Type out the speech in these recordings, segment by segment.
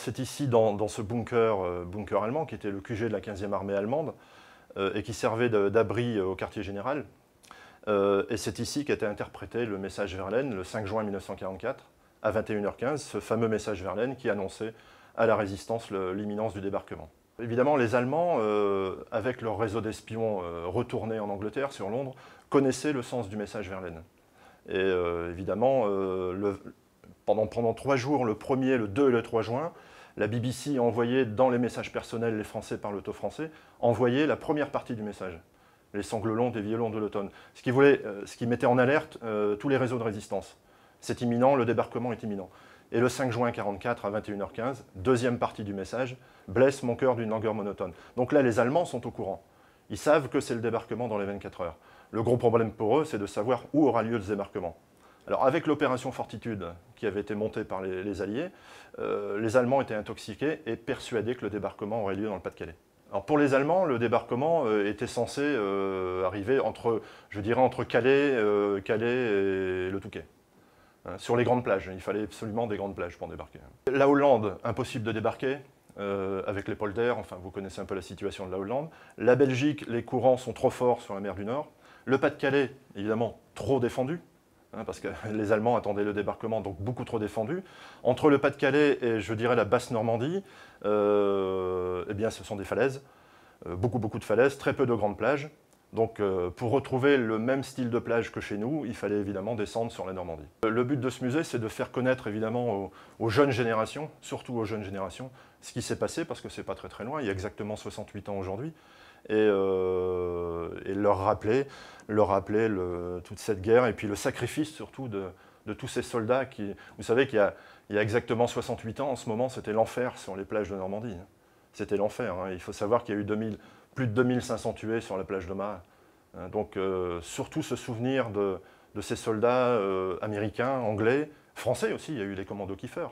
C'est ici, dans ce bunker allemand, qui était le QG de la 15e armée allemande, et qui servait d'abri au quartier général. Et c'est ici qu'a été interprété le message Verlaine, le 5 juin 1944, à 21h15, ce fameux message Verlaine qui annonçait à la résistance l'imminence du débarquement. Évidemment, les Allemands, avec leur réseau d'espions retourné en Angleterre, sur Londres, connaissaient le sens du message Verlaine. Et évidemment, pendant 3 jours, le 1er, le 2 et le 3 juin, la BBC envoyait dans les messages personnels, les Français parlent français, envoyait la première partie du message. Les sanglots longs des violons de l'automne. Ce qui mettait en alerte tous les réseaux de résistance. C'est imminent, le débarquement est imminent. Et le 5 juin 1944, à 21h15, deuxième partie du message, blesse mon cœur d'une langueur monotone. Donc là, les Allemands sont au courant. Ils savent que c'est le débarquement dans les 24 heures. Le gros problème pour eux, c'est de savoir où aura lieu le débarquement. Alors avec l'opération Fortitude, qui avait été montée par les Alliés, les Allemands étaient intoxiqués et persuadés que le débarquement aurait lieu dans le Pas-de-Calais. Alors pour les Allemands, le débarquement était censé arriver entre Calais et le Touquet. Sur les grandes plages, il fallait absolument des grandes plages pour débarquer. La Hollande, impossible de débarquer, avec les polders, enfin vous connaissez un peu la situation de la Hollande. La Belgique, les courants sont trop forts sur la mer du Nord. Le Pas-de-Calais, évidemment, trop défendu, parce que les Allemands attendaient le débarquement, donc beaucoup trop défendu. Entre le Pas-de-Calais et, je dirais, la Basse-Normandie, eh bien, ce sont des falaises, beaucoup de falaises, très peu de grandes plages. Donc pour retrouver le même style de plage que chez nous, il fallait évidemment descendre sur la Normandie. Le but de ce musée, c'est de faire connaître évidemment aux jeunes générations, surtout aux jeunes générations, ce qui s'est passé, parce que c'est pas très loin, il y a exactement 68 ans aujourd'hui, et leur rappeler toute cette guerre, et puis le sacrifice surtout de tous ces soldats qui... Vous savez qu'il y a exactement 68 ans, en ce moment, c'était l'enfer sur les plages de Normandie. C'était l'enfer. Il faut savoir qu'il y a eu plus de 2500 tués sur la plage d'Omaha. Donc surtout se souvenir de ces soldats américains, anglais, français aussi, il y a eu les commandos Kiefer.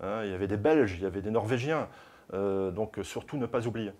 Il y avait des Belges, il y avait des Norvégiens. Donc surtout ne pas oublier.